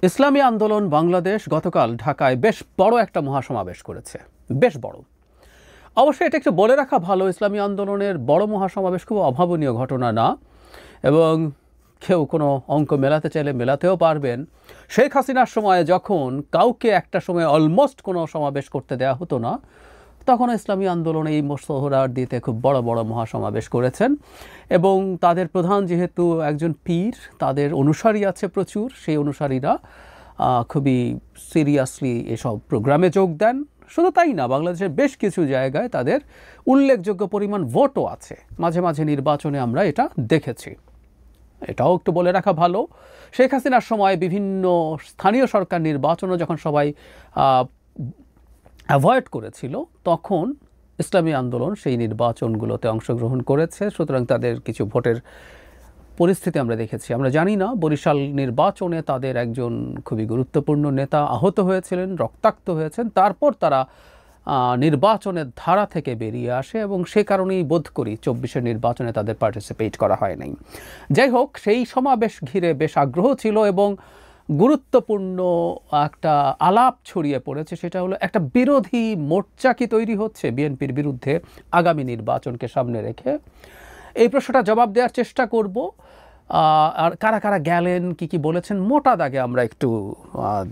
ইসলামী আন্দোলন বাংলাদেশ গতকাল ঢাকায় বেশ বড় একটা মহাসমাবেশ করেছে। বেশ বড়। অবশ্যই এটা একটু বলে রাখা ভালো, ইসলামী আন্দোলনের বড় মহাসমাবেশ খুব অভাবনীয় ঘটনা না, এবং কেউ কোনো অঙ্ক মেলাতে চাইলে মেলাতেও পারবেন। শেখ হাসিনার সময়ে যখন কাউকে একটা সময় অলমোস্ট কোনো সমাবেশ করতে দেওয়া হতো না, তখন ইসলামী আন্দোলন এই সোহরাওয়ার্দী দিতে খুব বড় বড় মহাসমাবেশ করেছেন। এবং তাদের প্রধান যেহেতু একজন পীর, তাদের অনুসারী আছে প্রচুর, সেই অনুসারীরা খুবই সিরিয়াসলি এসব প্রোগ্রামে যোগ দেন। শুধু তাই না, বাংলাদেশের বেশ কিছু জায়গায় তাদের উল্লেখযোগ্য পরিমাণ ভোটও আছে। মাঝে মাঝে নির্বাচনে আমরা এটা দেখেছি। এটাও একটু বলে রাখা ভালো, শেখ হাসিনার সময় বিভিন্ন স্থানীয় সরকার নির্বাচনও যখন সবাই অ্যাভয়েড করেছিল, তখন ইসলামী আন্দোলন সেই নির্বাচনগুলোতে অংশগ্রহণ করেছে। সুতরাং তাদের কিছু ভোটের পরিস্থিতি আমরা দেখেছি। আমরা জানি না, বরিশাল নির্বাচনে তাদের একজন খুবই গুরুত্বপূর্ণ নেতা আহত হয়েছিলেন, রক্তাক্ত হয়েছেন, তারপর তারা নির্বাচনের ধারা থেকে বেরিয়ে আসে, এবং সে কারণেই বোধ করি 24-এর নির্বাচনে তাদের পার্টিসিপেট করা হয় নাই। যাই হোক, সেই সমাবেশ ঘিরে বেশ আগ্রহ ছিল এবং গুরুত্বপূর্ণ একটা আলাপ ছড়িয়ে পড়েছে। সেটা হলো একটা বিরোধী মোর্চা কি তৈরি হচ্ছে বিএনপির বিরুদ্ধে আগামী নির্বাচনকে সামনে রেখে। এই প্রশ্নটা জবাব দেওয়ার চেষ্টা করব। আর কারা কারা গেলেন, কি কি বলেছেন, মোটা দাগে আমরা একটু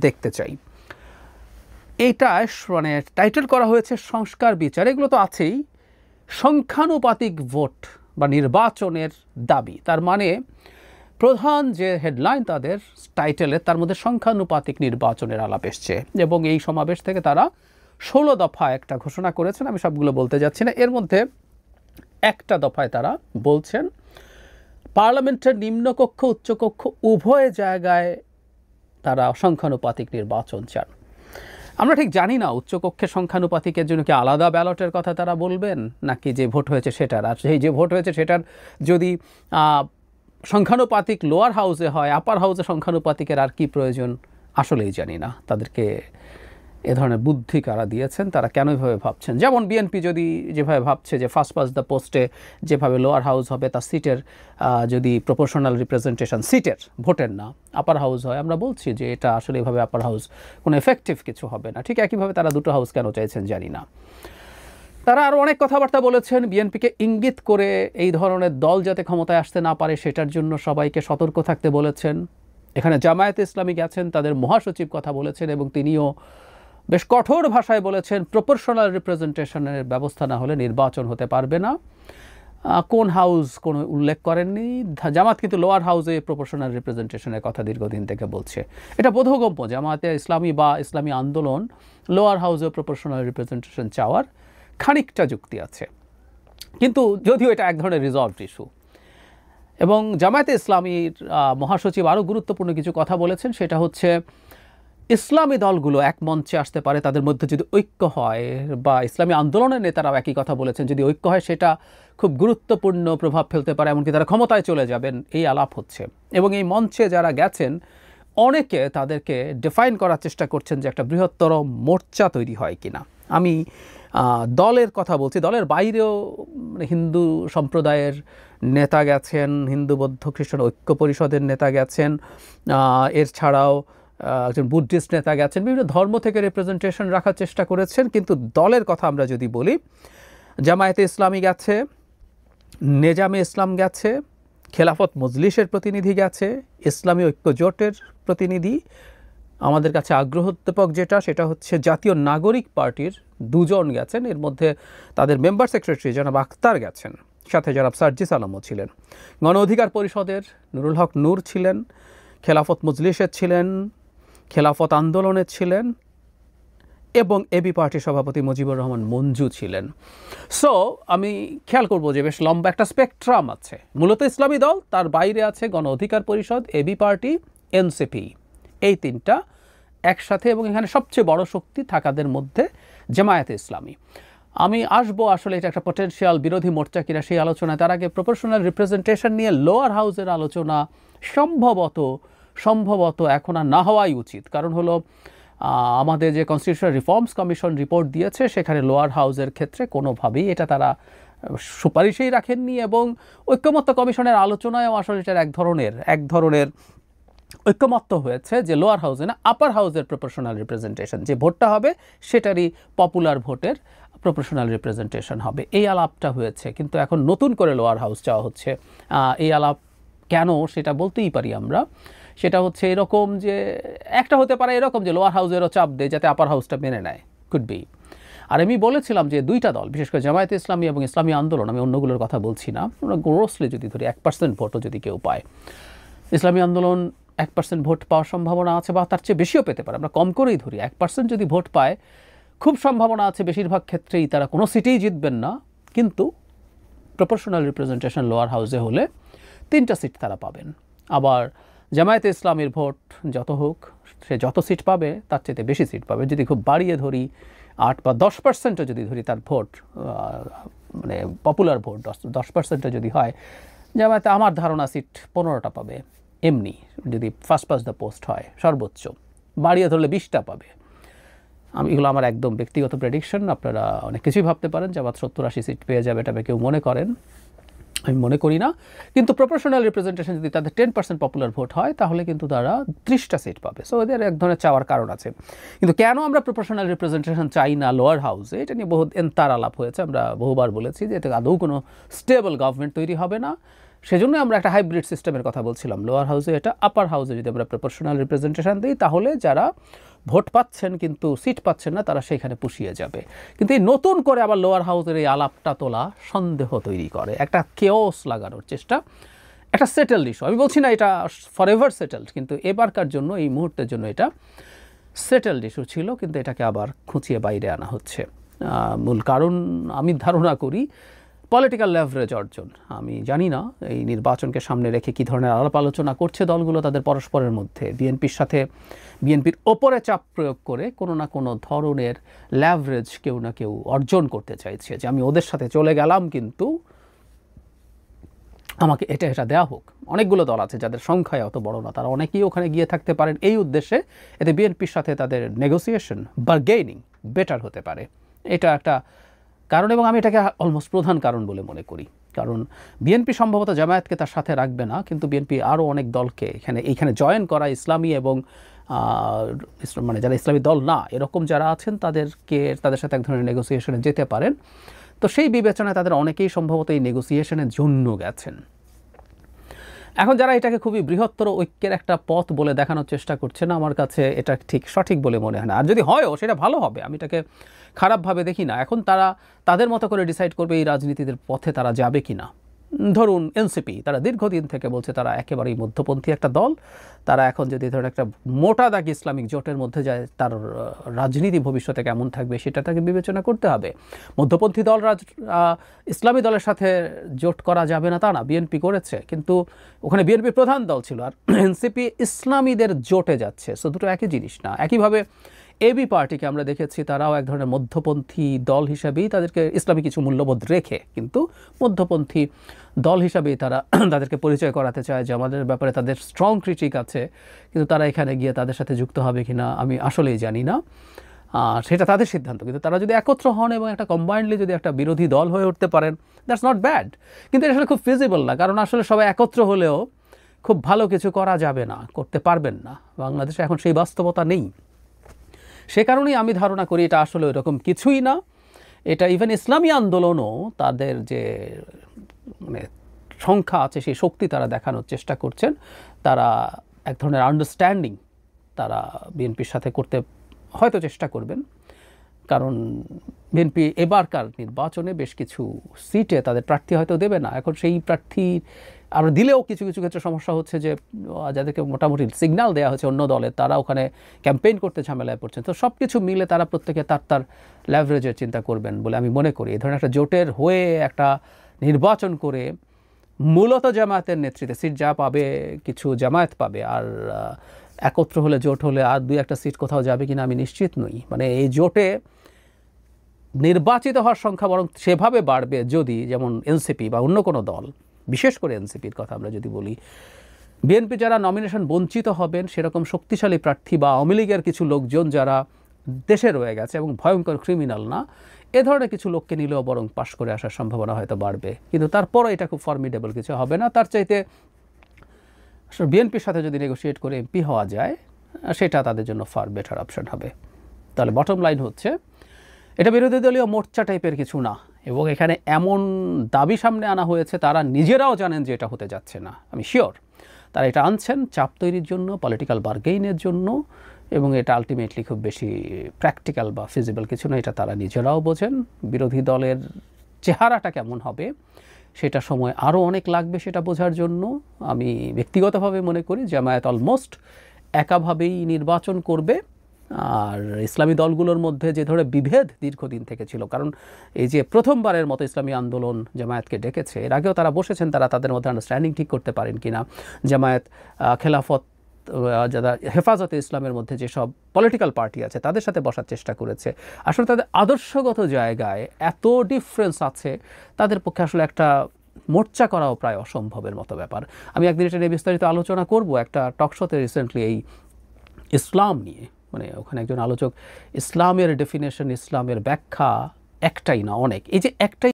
দেখতে চাই। এইটা মানে টাইটেল করা হয়েছে সংস্কার বিচার। এগুলো তো আছেই। সংখ্যানুপাতিক ভোট বা নির্বাচনের দাবি, তার মানে প্রধান যে হেডলাইন তাদের টাইটেলে, তার মধ্যে সংখ্যানুপাতিক নির্বাচনের আলাপ এসছে। এবং এই সমাবেশ থেকে তারা 16 দফা একটা ঘোষণা করেছেন। আমি সবগুলো বলতে যাচ্ছি না। এর মধ্যে একটা দফায় তারা বলছেন পার্লামেন্টের নিম্নকক্ষ উচ্চকক্ষ উভয় জায়গায় তারা সংখ্যানুপাতিক নির্বাচন চান। আমরা ঠিক জানি না উচ্চকক্ষের সংখ্যানুপাতিকের জন্য কি আলাদা ব্যালটের কথা তারা বলবেন, নাকি যে ভোট হয়েছে সেটার। আর সেই যে ভোট হয়েছে সেটার যদি সংখ্যানুপাতিক লোয়ার হাউসে হয়, আপার হাউসে সংখ্যানুপাতিকের আর কি প্রয়োজন, আসলেই জানি না। তাদেরকে এ ধরনের বুদ্ধি কারা দিয়েছেন, তারা কেন এভাবে ভাবছেন। যেমন বিএনপি যদি যেভাবে ভাবছে যে ফার্স্ট পাস দ্য পোস্টে যেভাবে লোয়ার হাউস হবে, তার সিটের যদি প্রপোর্শনাল রিপ্রেজেন্টেশন সিটের, ভোটের না, আপার হাউস হয়, আমরা বলছি যে এটা আসলে এভাবে আপার হাউস কোনো এফেক্টিভ কিছু হবে না। ঠিক একইভাবে তারা দুটো হাউস কেন চাইছেন জানি না। তারা আরও অনেক কথাবার্তা বলেছেন, বিএনপিকে ইঙ্গিত করে এই ধরনের দল যাতে ক্ষমতায় আসতে না পারে সেটার জন্য সবাইকে সতর্ক থাকতে বলেছেন। এখানে জামায়াতে ইসলামী গেছেন, তাদের মহাসচিব কথা বলেছেন, এবং তিনিও বেশ কঠোর ভাষায় বলেছেন প্রপোর্শনাল রিপ্রেজেন্টেশনের ব্যবস্থা না হলে নির্বাচন হতে পারবে না। কোন হাউস কোনো উল্লেখ করেননি। জামাত কিন্তু লোয়ার হাউসে প্রপোর্শনাল রিপ্রেজেন্টেশনের কথা দীর্ঘদিন থেকে বলছে। এটা বোধগম্য, জামায়াতে ইসলামী বা ইসলামী আন্দোলন লোয়ার হাউসে প্রপোর্শনাল রিপ্রেজেন্টেশন চাওয়ার খানিকটা যুক্তি আছে, কিন্তু যদিও এটা এক ধরনের রিজলভড ইস্যু। এবং জামায়াতে ইসলামীর মহাসচিব আরও গুরুত্বপূর্ণ কিছু কথা বলেছেন, সেটা হচ্ছে ইসলামী দলগুলো এক মঞ্চে আসতে পারে তাদের মধ্যে যদি ঐক্য হয়, বা ইসলামী আন্দোলনের নেতারাও একই কথা বলেছেন, যদি ঐক্য হয় সেটা খুব গুরুত্বপূর্ণ প্রভাব ফেলতে পারে, এমনকি তারা ক্ষমতায় চলে যাবেন, এই আলাপ হচ্ছে। এবং এই মঞ্চে যারা গেছেন অনেকে তাদেরকে ডিফাইন করার চেষ্টা করছেন যে একটা বৃহত্তর মোর্চা তৈরি হয় কিনা। আমি দলের কথা বলছি, দলের বাইরেও হিন্দু সম্প্রদায়ের নেতা গেছেন, হিন্দু বৌদ্ধ খ্রিস্টান ঐক্য পরিষদের নেতা গেছেন, এর ছাড়াও একজন বুদ্ধিস্ট নেতা গেছেন, বিভিন্ন ধর্ম থেকে রিপ্রেজেন্টেশন রাখার চেষ্টা করেছেন। কিন্তু দলের কথা আমরা যদি বলি, জামায়াতে ইসলামী গেছে, নেজামে ইসলাম গেছে, খেলাফত মজলিসের প্রতিনিধি গেছে, ইসলামী ঐক্য জোটের প্রতিনিধি। আমাদের কাছে আগ্রহোদ্দীপক যেটা, সেটা হচ্ছে জাতীয় নাগরিক পার্টির 2 জন গেছেন। এর মধ্যে তাদের মেম্বার সেক্রেটারি জনাব আখতার গেছেন, সাথে জনাব সার্জিস আলমও ছিলেন। গণ অধিকার পরিষদের নুরুল হক নূর ছিলেন, খেলাফত মজলিসের ছিলেন, খেলাফত আন্দোলনের ছিলেন, এবং এবি পার্টির সভাপতি মুজিবুর রহমান মঞ্জু ছিলেন। সো আমি খেয়াল করব যে বেশ লম্বা একটা স্পেকট্রাম আছে। মূলত ইসলামী দল, তার বাইরে আছে গণ অধিকার পরিষদ, এবি পার্টি, এনসিপি, এই 3টা একসাথে। এবং এখানে সবচেয়ে বড় শক্তি থাকাদের মধ্যে জামায়াতে ইসলামী। আমি আসবো আসলে এটা একটা পটেনশিয়াল বিরোধী মোর্চা কিনা সেই আলোচনায়। তার আগে প্রপোর্শনাল রিপ্রেজেন্টেশন নিয়ে লোয়ার হাউসের আলোচনা সম্ভবত এখন আর না হওয়াই উচিত। কারণ হলো আমাদের যে কনস্টিটিউশনাল রিফর্মস কমিশন রিপোর্ট দিয়েছে, সেখানে লোয়ার হাউসের ক্ষেত্রে কোনোভাবেই এটা তারা সুপারিশেই রাখেননি, এবং ঐক্যমত্য কমিশনের আলোচনায়ও আসলে এটার এক ধরনের ঐক্যমত্য হয়েছে যে লোয়ার হাউসে না আপার হাউসের প্রপোর্শনাল রিপ্রেজেন্টেশন, যে ভোটটা হবে সেটারই পপুলার ভোটের প্রপোর্শনাল রিপ্রেজেন্টেশন হবে, এই আলাপটা হয়েছে। কিন্তু এখন নতুন করে লোয়ার হাউস চাওয়া হচ্ছে। এই আলাপ কেন সেটা বলতেই পারি আমরা। সেটা হচ্ছে এরকম যে একটা হতে পারে এরকম যে লোয়ার হাউসেরও চাপ দেয় যাতে আপার হাউসটা মেনে নেয়, কুড বি। আর আমি বলেছিলাম যে দুইটা দল, বিশেষ করে জামায়াতে ইসলামী এবং ইসলামী আন্দোলন, আমি অন্যগুলোর কথা বলছি না, আমরা গ্রোসলি যদি ধরি 1% ভোটও যদি কেউ পায়, ইসলামী আন্দোলন 1% ভোট পাওয়ার সম্ভাবনা আছে, বা তার চেয়ে বেশিও পেতে পারে, আমরা কম করেই ধরি 1% যদি ভোট পায়, খুব সম্ভাবনা আছে বেশিরভাগ ক্ষেত্রেই তারা কোনো সিটেই জিতবেন না, কিন্তু প্রপোর্শনাল রিপ্রেজেন্টেশন লোয়ার হাউসে হলে 3টা সিট তারা পাবেন। আবার জামায়াতে ইসলামীর ভোট যত হোক, সে যত সিট পাবে তার চেয়ে বেশি সিট পাবে। যদি খুব বাড়িয়ে ধরি 8 বা 10%ও যদি ধরি তার ভোট, মানে পপুলার ভোট 10%ও যদি হয়, জামায়াতে আমার ধারণা সিট 15টা পাবে এমনি, যদি ফার্স্ট পাস দ্য পোস্ট হয় সর্বোচ্চ, বাড়িয়ে ধরলে 20টা পাবে। এগুলো আমার একদম ব্যক্তিগত প্রেডিকশন, আপনারা অনেক কিছুই ভাবতে পারেন। জামাত 70-80 সিট পেয়ে যাবে এটা কেউ মনে করেন, আমি মনে করি না। কিন্তু প্রপোর্শনাল রিপ্রেজেন্টেশন যদি তাদের 10% পপুলার ভোট হয় তাহলে কিন্তু তারা 30টা সিট পাবে। সো এদের এক ধরনের চাওয়ার কারণ আছে। কিন্তু কেন আমরা প্রপোর্শনাল রিপ্রেজেন্টেশন চাই না লোয়ার হাউসে, এটা নিয়ে বহু এন্তার আলাপ হয়েছে। আমরা বহুবার বলেছি যে এতে আদৌ কোনো স্টেবল গভর্নমেন্ট তৈরি হবে না। সেজন্য আমরা একটা হাইব্রিড সিস্টেমের কথা বলছিলাম, লোয়ার হাউসে এটা, আপার হাউসে যদি আমরা প্রপোর্শনাল রিপ্রেজেন্টেশন দিই তাহলে যারা ভোট পাচ্ছেন কিন্তু সিট পাচ্ছেন না তারা সেখানে পুষিয়ে যাবে। কিন্তু এই নতুন করে আবার লোয়ার হাউসের এই আলাপটা তোলা সন্দেহ তৈরি করে, একটা কেওস লাগানোর চেষ্টা, একটা সেটেলড ইস্যু। আমি বলছি না এটা ফরএভার সেটেলড, কিন্তু এবারকার জন্য, এই মুহূর্তের জন্য এটা সেটেলড ইস্যু ছিল, কিন্তু এটাকে আবার খুঁচিয়ে বাইরে আনা হচ্ছে। মূল কারণ আমি ধারণা করি পলিটিক্যাল লেভারেজ অর্জন। আমি জানি না এই নির্বাচনকে সামনে রেখে কী ধরনের আলাপ আলোচনা করছে দলগুলো তাদের পরস্পরের মধ্যে, বিএনপির সাথে, বিএনপির ওপরে চাপ প্রয়োগ করে কোনো না কোনো ধরনের লেভারেজ কেউ না কেউ অর্জন করতে চাইছে, যে আমি ওদের সাথে চলে গেলাম কিন্তু আমাকে এটা দেওয়া হোক। অনেকগুলো দল আছে যাদের সংখ্যায় অত বড় না, তারা অনেকেই ওখানে গিয়ে থাকতে পারেন এই উদ্দেশ্যে, এতে বিএনপির সাথে তাদের নেগোসিয়েশন, বার্গেনিং বেটার হতে পারে। এটা একটা কারণ, এবং আমি এটাকে অলমোস্ট প্রধান কারণ বলে মনে করি। কারণ বিএনপি সম্ভবত জামায়াতকে তার সাথে রাখবে না, কিন্তু বিএনপি আরও অনেক দলকে এইখানে জয়েন করা, ইসলামী এবং মানে যারা ইসলামী দল না এরকম যারা আছেন তাদের সাথে এক ধরনের নেগোসিয়েশনে যেতে পারেন। তো সেই বিবেচনায় তাদের অনেকেই সম্ভবত এই নেগোসিয়েশনের জন্য গেছেন। এখন যারা এটাকে খুবই বৃহত্তর ঐক্যের একটা পথ বলে দেখানোর চেষ্টা করছে না, আমার কাছে এটা ঠিক সঠিক বলে মনে হয় না। আর যদি হয়ও সেটা ভালো হবে, আমি এটাকে খারাপভাবে দেখি না। এখন তারা তাদের মতো করে ডিসাইড করবে এই রাজনীতিদের পথে তারা যাবে কি না। ধরুন এনসিপি, তারা দীর্ঘদিন থেকে বলছে তারা একেবারেই মধ্যপন্থী একটা দল, তারা এখন যদি ধরুন একটা মোটা দাগ ইসলামিক জোটের মধ্যে যায়, তার রাজনীতি ভবিষ্যতে কেমন থাকবে সেটা তাকে বিবেচনা করতে হবে। মধ্যপন্থী দল ইসলামী দলের সাথে জোট করা যাবে না তা না, বিএনপি করেছে, কিন্তু ওখানে বিএনপি প্রধান দল ছিল, আর এনসিপি ইসলামীদের জোটে যাচ্ছে। সো দুটো একই জিনিস না। একইভাবে এবি পার্টিকে আমরা দেখেছি, তারাও এক ধরনের মধ্যপন্থী দল হিসাবেই তাদেরকে, ইসলামী কিছু মূল্যবোধ রেখে কিন্তু মধ্যপন্থী দল হিসাবেই তারা তাদেরকে পরিচয় করাতে চায় যে আমাদের ব্যাপারে তাদের স্ট্রং ক্রিটিক আছে। কিন্তু তারা এখানে গিয়ে তাদের সাথে যুক্ত হবে কিনা আমি আসলেই জানি না, সেটা তাদের সিদ্ধান্ত। কিন্তু তারা যদি একত্র হন এবং একটা কম্বাইন্ডলি যদি একটা বিরোধী দল হয়ে উঠতে পারেন, দ্যাটস নট ব্যাড। কিন্তু এটা আসলে খুব ফিজিবল না, কারণ আসলে সবাই একত্র হলেও খুব ভালো কিছু করা যাবে না, করতে পারবেন না। বাংলাদেশে এখন সেই বাস্তবতা নেই। সে কারণেই আমি ধারণা করি এটা আসলে ওইরকম কিছুই না। এটা ইভেন ইসলামী আন্দোলনও তাদের যে মানে সংখ্যা আছে সেই শক্তি তারা দেখানোর চেষ্টা করছেন। তারা এক ধরনের আন্ডারস্ট্যান্ডিং তারা বিএনপির সাথে করতে হয়তো চেষ্টা করবেন, কারণ বিএনপি এবারকার নির্বাচনে বেশ কিছু সিটে তাদের প্রার্থী হয়তো দেবে না। এখন সেই প্রার্থী আর দিলেও কিছু কিছু ক্ষেত্রে সমস্যা হচ্ছে যে যাদেরকে মোটামুটি সিগন্যাল দেওয়া হয়েছে অন্য দলে, তারা ওখানে ক্যাম্পেইন করতে ঝামেলায় পড়ছেন। তো সব কিছু মিলে তারা প্রত্যেকে তার লেভারেজের চিন্তা করবেন বলে আমি মনে করি। এই ধরনের একটা জোটের হয়ে একটা নির্বাচন করে মূলত জামায়াতের নেতৃত্বে সিট যা পাবে কিছু জামায়াত পাবে, আর একত্র হলে জোট হলে আর 2-1টা সিট কোথাও যাবে কিনা আমি নিশ্চিত নই। মানে এই জোটে নির্বাচিত হওয়ার সংখ্যা বরং সেভাবে বাড়বে যদি, যেমন এনসিপি বা অন্য কোনো দল, বিশেষ করে এনসিপির কথা আমরা যদি বলি, বিএনপি যারা নমিনেশন বঞ্চিত হবেন সেরকম শক্তিশালী প্রার্থী বা আওয়ামী লীগের কিছু লোকজন যারা দেশে রয়ে গেছে এবং ভয়ঙ্কর ক্রিমিনাল না, এ ধরনের কিছু লোককে নিলেও বরং পাশ করে আসার সম্ভাবনা হয়তো বাড়বে। কিন্তু তারপরও এটা খুব ফর্মিডেবল কিছু হবে না। তার চাইতে আসলে বিএনপির সাথে যদি নেগোশিয়েট করে এমপি হওয়া যায় সেটা তাদের জন্য ফার বেটার অপশন হবে। তাহলে বটম লাইন হচ্ছে এটা বিরোধী দলীয় মোর্চা টাইপের কিছু না, এবং এখানে এমন দাবি সামনে আনা হয়েছে তারা নিজেরাও জানেন যে এটা হতে যাচ্ছে না। আমি শিওর তারা এটা আনছেন চাপ তৈরির জন্য, পলিটিক্যাল বার্গেইনের জন্য, এবং এটা আলটিমেটলি খুব বেশি প্র্যাকটিক্যাল বা ফিজিবল কিছু না, এটা তারা নিজেরাও বোঝেন। বিরোধী দলের চেহারাটা কেমন হবে সেটা সময় আরও অনেক লাগবে সেটা বোঝার জন্য। আমি ব্যক্তিগতভাবে মনে করি জামায়াত অলমোস্ট একাভাবেই নির্বাচন করবে। আর ইসলামী দলগুলোর মধ্যে যে ধরে বিভেদ দীর্ঘদিন থেকে ছিল, কারণ এই যে প্রথমবারের মতো ইসলামী আন্দোলন জামায়াতকে ডেকেছে, এর আগেও তারা বসেছেন, তারা তাদের মধ্যে আন্ডারস্ট্যান্ডিং ঠিক করতে পারেন কিনা। জামায়াত, খেলাফত, যারা হেফাজতে ইসলামের মধ্যে যেসব পলিটিক্যাল পার্টি আছে তাদের সাথে বসার চেষ্টা করেছে। আসলে তাদের আদর্শগত জায়গায় এত ডিফারেন্স আছে, তাদের পক্ষে আসলে একটা মোর্চা করাও প্রায় অসম্ভবের মতো ব্যাপার। আমি একদিন এটা নিয়ে বিস্তারিত আলোচনা করব একটা টকশোতে রিসেন্টলি, এই ইসলাম নিয়ে। মানে ওখানে একজন আলোচক ইসলামের ডেফিনেশন, ইসলামের ব্যাখ্যা একটাই না অনেক, এই যে একটাই